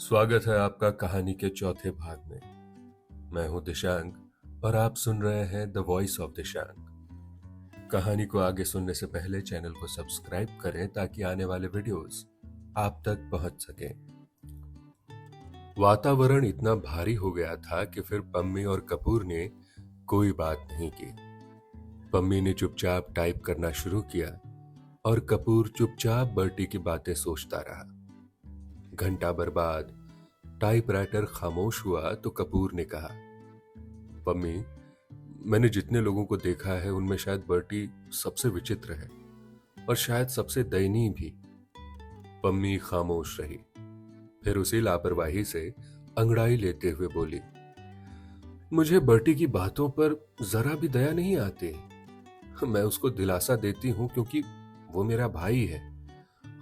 स्वागत है आपका कहानी के चौथे भाग में। मैं हूं दिशांक और आप सुन रहे हैं द वॉइस ऑफ दिशांक। कहानी को आगे सुनने से पहले चैनल को सब्सक्राइब करें ताकि आने वाले वीडियोस आप तक पहुंच सकें। वातावरण इतना भारी हो गया था कि फिर पम्मी और कपूर ने कोई बात नहीं की। पम्मी ने चुपचाप टाइप करना शुरू किया और कपूर चुपचाप बर्टी की बातें सोचता रहा। घंटा भर बाद टाइपराइटर खामोश हुआ तो कपूर ने कहा, पम्मी, मैंने जितने लोगों को देखा है उनमें शायद बर्टी सबसे विचित्र है और शायद सबसे दयनीय भी। पम्मी खामोश रही, फिर उसी लापरवाही से अंगड़ाई लेते हुए बोली, मुझे बर्टी की बातों पर जरा भी दया नहीं आती। मैं उसको दिलासा देती हूं क्योंकि वो मेरा भाई है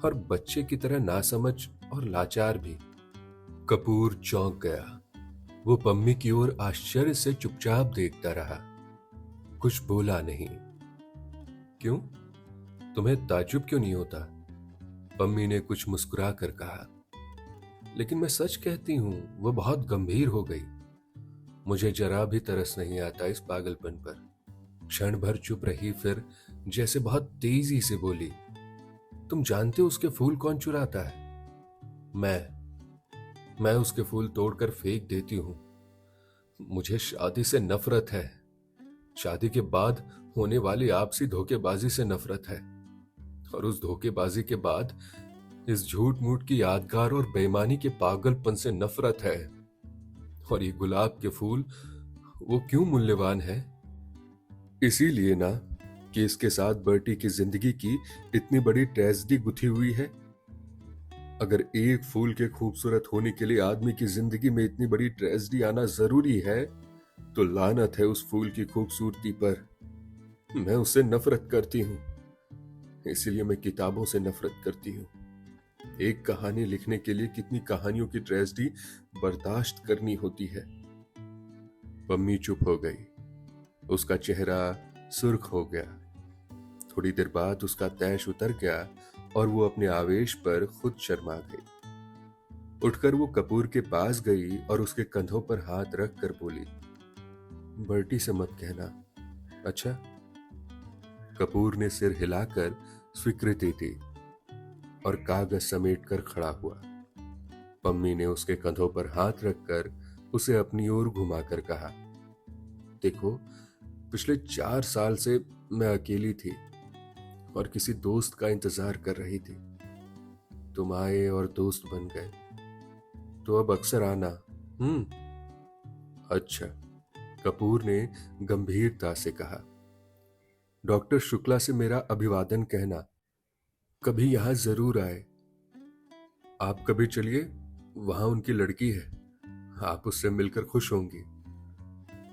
और बच्चे की तरह नासमझ और लाचार भी। कपूर चौंक गया। वो पम्मी की ओर आश्चर्य से चुपचाप देखता रहा, कुछ बोला नहीं। क्यों? तुम्हें ताज्जुब क्यों नहीं होता? पम्मी ने कुछ मुस्कुरा कर कहा, लेकिन मैं सच कहती हूं, वो बहुत गंभीर हो गई। मुझे जरा भी तरस नहीं आता इस पागलपन पर। क्षण भर चुप रही, फिर जैसे बहुत तेजी से बोली, तुम जानते हो उसके फूल कौन चुराता है? मैं उसके फूल तोड़कर फेंक देती हूं। मुझे शादी से नफरत है। शादी के बाद होने वाली आपसी धोखेबाजी से नफरत है और उस धोखेबाजी के बाद इस झूठ मूठ की यादगार और बेईमानी के पागलपन से नफरत है। और ये गुलाब के फूल, वो क्यों मूल्यवान है? इसीलिए ना कि इसके साथ बर्टी की जिंदगी की इतनी बड़ी ट्रेजेडी गुथी हुई है। अगर एक फूल के खूबसूरत होने के लिए आदमी की जिंदगी में इतनी बड़ी ट्रेजेडी आना जरूरी है, तो लानत है उस फूल की खूबसूरती पर। मैं उससे नफरत करती हूं, इसीलिए मैं किताबों से नफरत करती हूं। एक कहानी लिखने के लिए कितनी कहानियों की ट्रेजेडी बर्दाश्त करनी होती है। पम्मी चुप हो गई। उसका चेहरा सुर्ख हो गया। थोड़ी देर बाद उसका तैश उतर गया और वो अपने आवेश पर खुद शर्मा गई। उठकर वो कपूर के पास गई और उसके कंधों पर हाथ रख कर बोली, बर्टी से मत कहना, अच्छा? कपूर ने सिर हिलाकर स्वीकृति दी और कागज समेट कर खड़ा हुआ। पम्मी ने उसके कंधों पर हाथ रखकर उसे अपनी ओर घुमाकर कहा, देखो, पिछले 4 साल से मैं अकेली थी और किसी दोस्त का इंतजार कर रही थी। तुम आए और दोस्त बन गए, तो अब अक्सर आना। अच्छा, कपूर ने गंभीरता से कहा, डॉक्टर शुक्ला से मेरा अभिवादन कहना, कभी यहां जरूर आए। आप कभी चलिए, वहां उनकी लड़की है, आप उससे मिलकर खुश होंगी।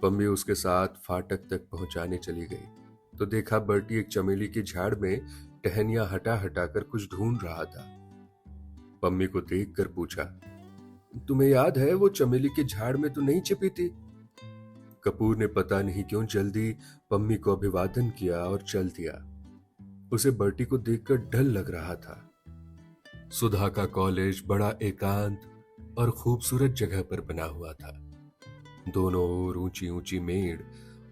पम्मी उसके साथ फाटक तक पहुंचाने चली गई तो देखा बर्टी एक चमेली की झाड़ में टहनियां हटा हटा कर कुछ ढूंढ रहा था। पम्मी को देखकर पूछा, तुम्हें याद है वो चमेली की झाड़ में तो नहीं छिपी थी? कपूर ने पता नहीं क्यों जल्दी पम्मी को अभिवादन किया और चल दिया। उसे बर्टी को देखकर डर लग रहा था। सुधा का कॉलेज बड़ा एकांत और खूबसूरत जगह पर बना हुआ था। दोनों ओर ऊंची ऊंची मेड़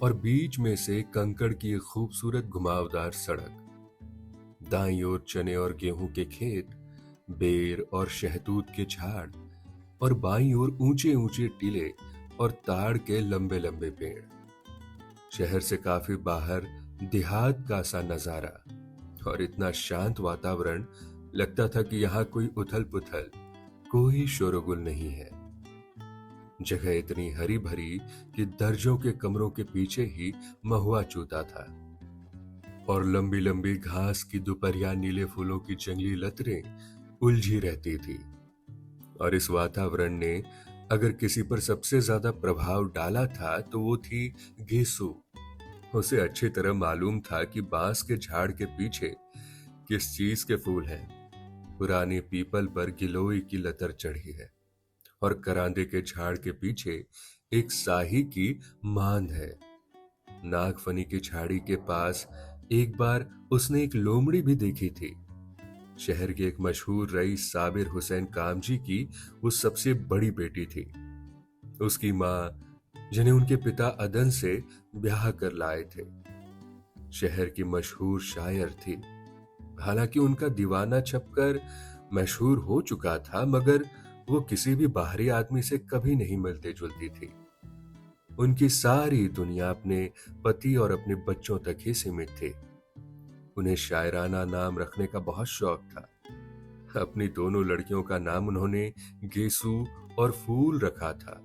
और बीच में से कंकड़ की एक खूबसूरत घुमावदार सड़क। दाईं ओर चने और गेहूं के खेत, बेर और शहतूत के झाड़ और बाईं ओर ऊंचे ऊंचे टीले और ताड़ के लंबे लंबे पेड़। शहर से काफी बाहर देहात का सा नजारा और इतना शांत वातावरण, लगता था कि यहां कोई उथल पुथल, कोई शोरगुल नहीं है। जगह इतनी हरी भरी कि दर्जों के कमरों के पीछे ही महुआ चूता था और लंबी लंबी घास की दोपहरिया नीले फूलों की जंगली लतरें उलझी रहती थी। और इस वातावरण ने अगर किसी पर सबसे ज्यादा प्रभाव डाला था तो वो थी घेसू। उसे अच्छी तरह मालूम था कि बांस के झाड़ के पीछे किस चीज के फूल हैं। पुराने पीपल पर गिलोय की लतर चढ़ी है और करांदे के झाड़ के पीछे एक साही की मांद है। नागफनी की झाड़ी के पास एक बार उसने एक लोमड़ी भी देखी थी। शहर के एक मशहूर रईस साबिर हुसैन कामजी की वो सबसे बड़ी बेटी थी। उसकी माँ, जिन्हें उनके पिता अदन से ब्याह कर लाए थे, शहर की मशहूर शायर थी। हालांकि उनका दीवाना छपकर मशहूर हो चुका था, मगर वो किसी भी बाहरी आदमी से कभी नहीं मिलती जुलती थी। उनकी सारी दुनिया अपने पति और अपने बच्चों तक ही सीमित थी। उन्हें शायराना नाम रखने का बहुत शौक था। अपनी दोनों लड़कियों का नाम उन्होंने गेसू और फूल रखा था,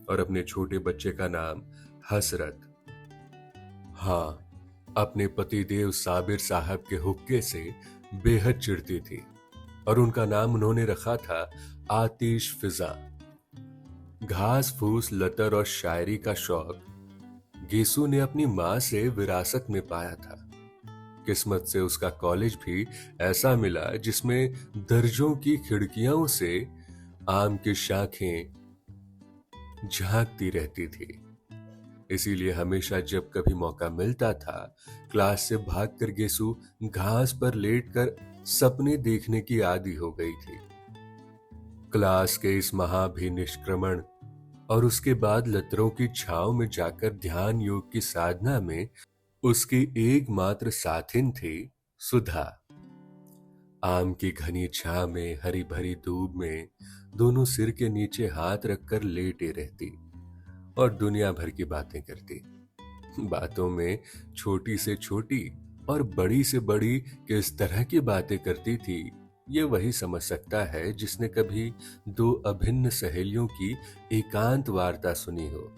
और अपने छोटे बच्चे का नाम हसरत। हाँ, अपने पति देव साबिर साहब के हुक्के से बेहद चिढ़ती थी, और उनका नाम उन्होंने रखा था आतिश फिजा। घास फूस लतर और शायरी का शौक गेसू ने अपनी माँ से विरासत में पाया था। किस्मत से उसका कॉलेज भी ऐसा मिला जिसमें दर्जों की खिड़कियों से आम की शाखें झांकती रहती थी। इसीलिए हमेशा जब कभी मौका मिलता था, क्लास से भागकर गेसू घास पर लेटकर सपने देखने की आदी हो गई थी। क्लास के इस महाभिनिष्क्रमण और उसके बाद लतरों की छांव में जाकर ध्यान योग की साधना में उसकी एकमात्र साथिन थी सुधा। आम की घनी छांव में, हरी भरी धूप में दोनों सिर के नीचे हाथ रखकर लेटे रहती और दुनिया भर की बातें करती। बातों में छोटी से छोटी और बड़ी से बड़ी किस तरह की बातें करती थी, ये वही समझ सकता है जिसने कभी दो अभिन्न सहेलियों की एकांत वार्ता सुनी हो।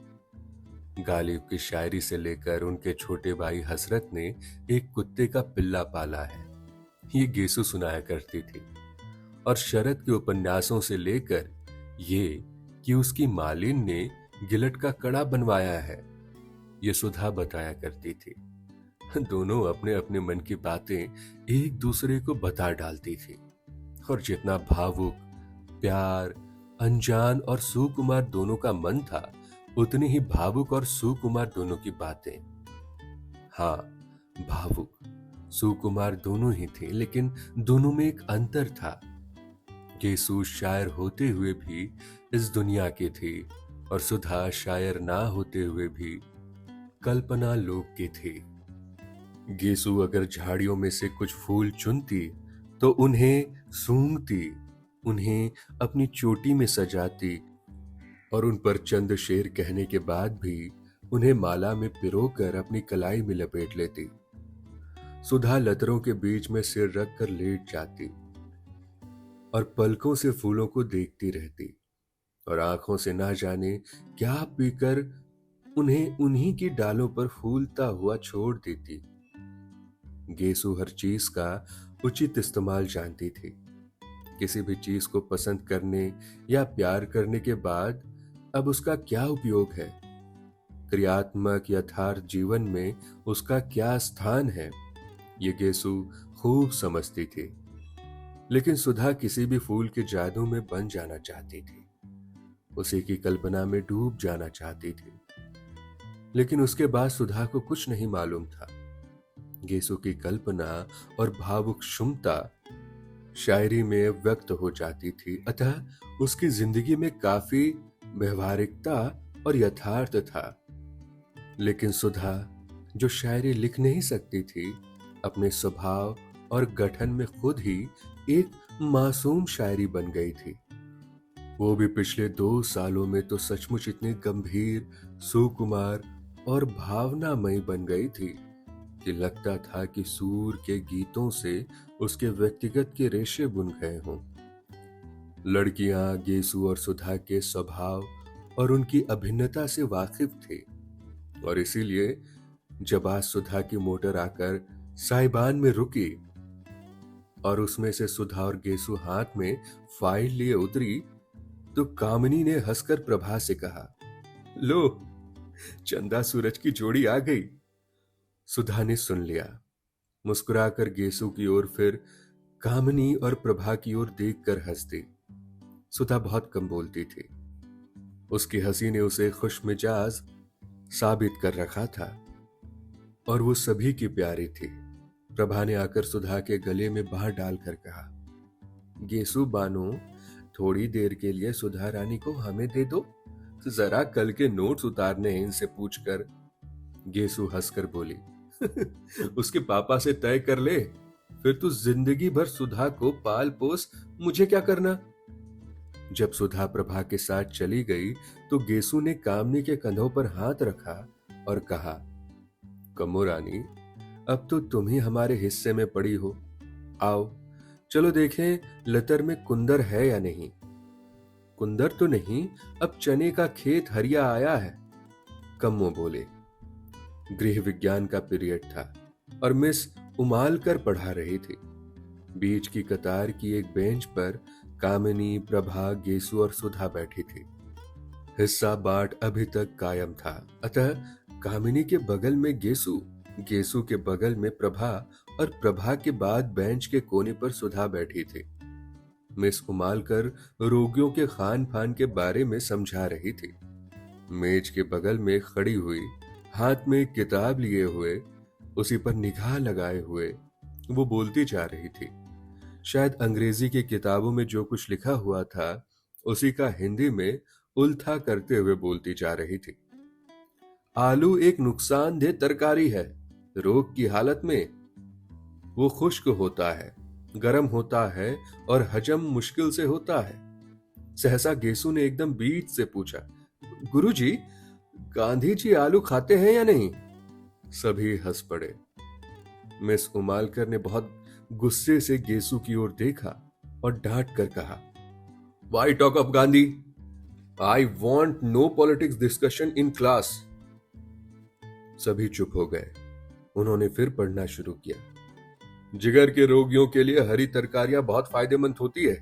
गालिब की शायरी से लेकर उनके छोटे भाई हसरत ने एक कुत्ते का पिल्ला पाला है, ये गेसु सुनाया करती थी। और शरद के उपन्यासों से लेकर ये कि उसकी मालिन ने गिलट का कड़ा बनवाया है, ये सुधा बताया करती थी। दोनों अपने अपने मन की बातें एक दूसरे को बता डालती थी, और जितना भावुक, प्यार, अनजान और सुकुमार दोनों का मन था, उतनी ही भावुक और सुकुमार दोनों की बातें। हाँ, भावुक सुकुमार दोनों ही थे, लेकिन दोनों में एक अंतर था। गेसु शायर होते हुए भी इस दुनिया की थी, और सुधा शायर ना होते हुए भी कल्पना लोक की थी। गेसु अगर झाड़ियों में से कुछ फूल चुनती तो उन्हें सूंघती, उन्हें अपनी चोटी में सजाती, और उन पर चंद शेर कहने के बाद भी उन्हें माला में पिरोकर अपनी कलाई में लपेट लेती। सुधा लतरों के बीच में सिर रखकर लेट जाती और पलकों से फूलों को देखती रहती, और आंखों से ना जाने क्या पीकर उन्हें उन्हीं की डालों पर फूलता हुआ छोड़ देती। गेसु हर चीज का उचित इस्तेमाल जानती थी। किसी भी चीज को पसंद करने या प्यार करने के बाद अब उसका क्या उपयोग है, क्रियात्मक यथार्थ जीवन में उसका क्या स्थान है, ये गेसु खूब समझती थी। लेकिन सुधा किसी भी फूल के जादू में बन जाना चाहती थी, उसी की कल्पना में डूब जाना चाहती थी। लेकिन उसके बाद सुधा को कुछ नहीं मालूम था। गेसु की कल्पना और भावुक क्षमता शायरी में व्यक्त हो जाती थी, अतः उसकी जिंदगी में काफी व्यवहारिकता और यथार्थ था। लेकिन सुधा, जो शायरी लिख नहीं सकती थी, अपने स्वभाव और गठन में खुद ही एक मासूम शायरी बन गई थी। वो भी पिछले 2 सालों में तो सचमुच इतनी गंभीर, सुकुमार और भावनामयी बन गई थी कि लगता था कि सूर के गीतों से उसके व्यक्तिगत के रेशे बुन गए हों। लड़कियां गेसु और सुधा के स्वभाव और उनकी अभिन्नता से वाकिफ थी, और इसीलिए जब आज सुधा की मोटर आकर साइबान में रुकी और उसमें से सुधा और गेसु हाथ में फाइल लिए उतरी, तो कामिनी ने हंसकर प्रभा से कहा, लो, चंदा सूरज की जोड़ी आ गई। सुधा ने सुन लिया, मुस्कुराकर गेसु की ओर, फिर कामिनी और प्रभा की ओर देखकर हंस दी। सुधा बहुत कम बोलती थी। उसकी हंसी ने उसे खुशमिजाज साबित कर रखा था, और वो सभी की प्यारी थी। प्रभा ने आकर सुधा के गले में बाह डालकर कहा, गेसु बानो, थोड़ी देर के लिए सुधा रानी को हमें दे दो, जरा कल के नोट्स उतारने हैं इनसे पूछकर। गेसु हंसकर बोली, उसके पापा से तय कर ले, फिर तू जिंदगी भर सुधा को पाल पोस, मुझे क्या करना। जब सुधा प्रभा के साथ चली गई तो गेसु ने कामनी के कंधों पर हाथ रखा और कहा, कमो रानी, अब तो तुम ही हमारे हिस्से में पड़ी हो। आओ चलो देखें लतर में कुंदर है या नहीं। कुंदर तो नहीं, अब चने का खेत हरिया आया है, कम्मो बोले। गृह विज्ञान का पीरियड था और मिस उमालकर पढ़ा रही थी। बीच की कतार की एक बेंच पर कामिनी, प्रभा, गेसु और सुधा बैठी थी। हिस्सा बांट अभी तक कायम था, अतः कामिनी के बगल में गेसु, गेसु के बगल में प्रभा और प्रभा के बाद बेंच के कोने पर सुधा बैठी थी। मिस उमालकर रोगियों के खान पान के बारे में समझा रही थी। मेज के बगल में खड़ी हुई, हाथ में एक किताब लिए हुए, उसी पर निगाह लगाए हुए वो बोलती जा रही थी। शायद अंग्रेजी की किताबों में जो कुछ लिखा हुआ था उसी का हिंदी में उल्था करते हुए बोलती जा रही थी। आलू एक नुकसानदेह तरकारी है। रोग की हालत में वो खुश्क होता है, गर्म होता है और हजम मुश्किल से होता है। सहसा गेसु ने एकदम बीच से पूछा, गुरुजी, गांधी जी आलू खाते हैं या नहीं? सभी हंस पड़े। मिस उमालकर ने बहुत गुस्से से गेसु की ओर देखा और डांट कर कहा, why talk of Gandhi? I want no politics discussion in class. सभी चुप हो गए। उन्होंने फिर पढ़ना शुरू किया। जिगर के रोगियों के लिए हरी तरकारियां बहुत फायदेमंद होती है।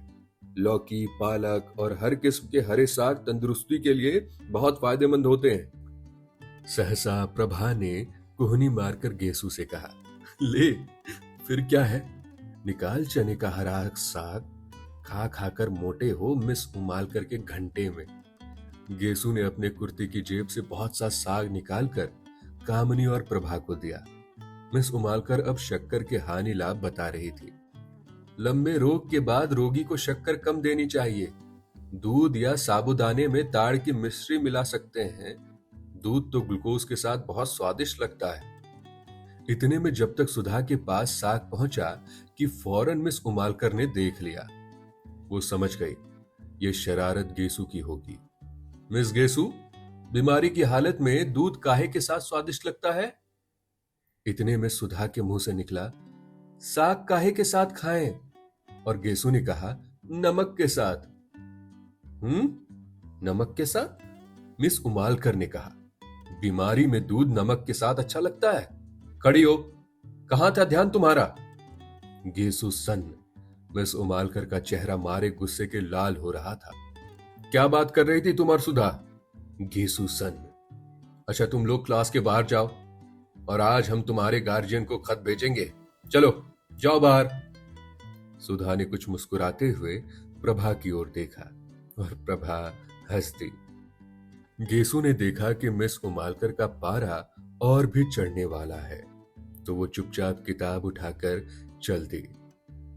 लौकी, पालक और हर किस्म के हरे साग तंदुरुस्ती के लिए बहुत फायदेमंद होते हैं। सहसा प्रभा ने कोहनी मारकर गेसु से कहा, ले फिर क्या है, निकाल चने का हरा साग, खा खाकर मोटे हो मिस उमालकर के घंटे में। गेसु ने अपने कुर्ते की जेब से बहुत सा साग निकालकर कामनी और प्रभा को दिया। मिस उमालकर अब शक्कर के हानि लाभ बता रही थी। लंबे रोग के बाद रोगी को शक्कर कम देनी चाहिए। दूध या साबूदाने में ताड़ की मिश्री मिला सकते हैं। दूध तो ग्लूकोज के साथ बहुत स्वादिष्ट लगता है। इतने में जब तक सुधा के पास साग पहुंचा कि फौरन मिस उमालकर ने देख लिया। वो समझ गई ये शरारत गेसु की होगी। मिस गेसु, बीमारी की हालत में दूध काहे के साथ स्वादिष्ट लगता है? इतने में सुधा के मुंह से निकला, साग काहे के साथ खाएं? और गेसु ने कहा, नमक के साथ। नमक के साथ? मिस उमालकर ने कहा, बीमारी में दूध नमक के साथ अच्छा लगता है? खड़ी हो, कहां था ध्यान तुम्हारा? गेसु सन्न। मिस उमालकर का चेहरा मारे गुस्से के लाल हो रहा था। क्या बात कर रही थी तुम और सुधा? गेसु सन्न। अच्छा, तुम लोग क्लास के बाहर जाओ और आज हम तुम्हारे गार्जियन को खत भेजेंगे। चलो जाओ बाहर। सुधा ने कुछ मुस्कुराते हुए प्रभा की ओर देखा और प्रभा हंस दी। गेसु ने देखा कि मिस उमालकर का पारा और भी चढ़ने वाला है, तो वो चुपचाप किताब उठाकर चल दी।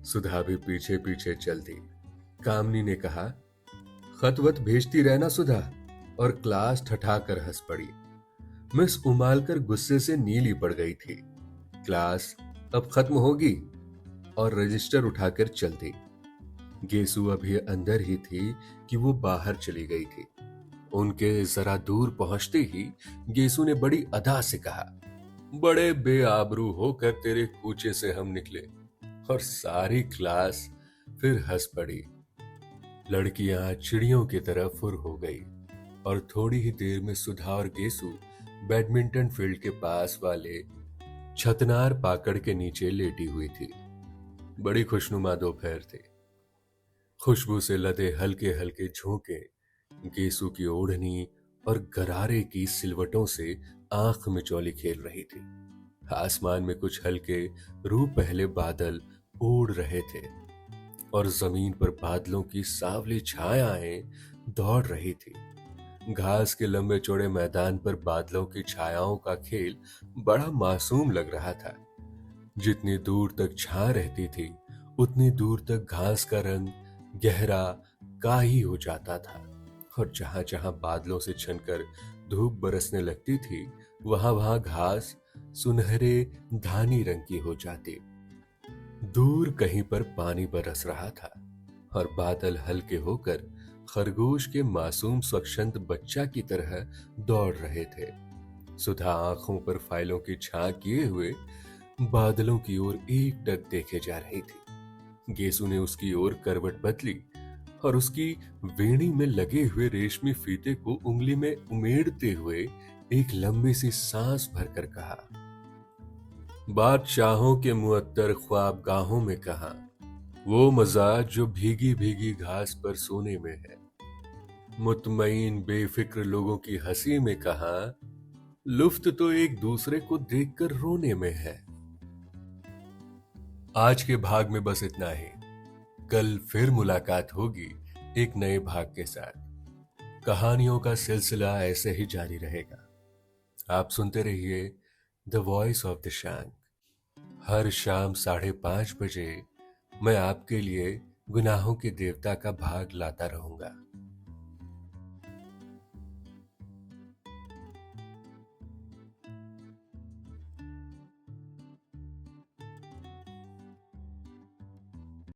सुधा भी पीछे पीछे चल दी। कामनी ने कहा, खत वत भेजती रहना सुधा, और क्लास ठठाकर हंस पड़ी। मिस उमालकर गुस्से से नीली पड़ गई थी। क्लास अब खत्म होगी और रजिस्टर उठाकर चल दी। गेसु अभी अंदर ही थी कि वो बाहर चली गई थी। उनके जरा दूर पहुंचते ही गेसु ने बड़ी अदा से कहा, बड़े बेआबरू होकर तेरे कूचे से हम निकले। और सारी क्लास फिर हंस पड़ी। लड़कियां चिड़ियों की तरह फुर हो गई और थोड़ी ही देर में सुधा और गेसु बैडमिंटन फील्ड के पास वाले छतनार पाकड़ के नीचे लेटी हुई थी। बड़ी खुशनुमा दोपहर थी। खुशबू से लदे हल्के हल्के झोंके गेसु की ओढ़नी और गरारे की सिलवटों से आंख मिचौली खेल रही थी। आसमान में कुछ हल्के रूह पहले बादल उड़ रहे थे और जमीन पर बादलों की सांवली छायाएं दौड़ रही थी। घास के लंबे चौड़े मैदान पर बादलों की छायाओं का खेल बड़ा मासूम लग रहा था। जितनी दूर तक छां रहती थी उतनी दूर तक घास का रंग गहरा काही हो जाता था, और जहां जहां बादलों से छनकर धूप बरसने लगती थी वहां वहां घास सुनहरे धानी रंग की हो जाती। दूर कहीं पर पानी बरस रहा था और बादल हल्के होकर खरगोश के मासूम स्वच्छंद बच्चा की तरह दौड़ रहे थे। सुधा आंखों पर फाइलों की छां किए हुए बादलों की ओर एकटक देखे जा रही थी। गेसु ने उसकी ओर करवट बदली और उसकी वेणी में लगे हुए रेशमी फीते को उंगली में उमेड़ते हुए एक लंबी सी सांस भरकर कहा, बादशाहों के मुअत्तर ख्वाब गाहों में कहा, वो मजा जो भीगी भीगी घास पर सोने में है। मुतमईन बेफिक्र लोगों की हंसी में कहा, लुफ्त तो एक दूसरे को देखकर रोने में है। आज के भाग में बस इतना ही। कल फिर मुलाकात होगी एक नए भाग के साथ। कहानियों का सिलसिला ऐसे ही जारी रहेगा। आप सुनते रहिए the voice of the shank. हर शाम 5:30 बजे मैं आपके लिए गुनाहों के देवता का भाग लाता रहूंगा।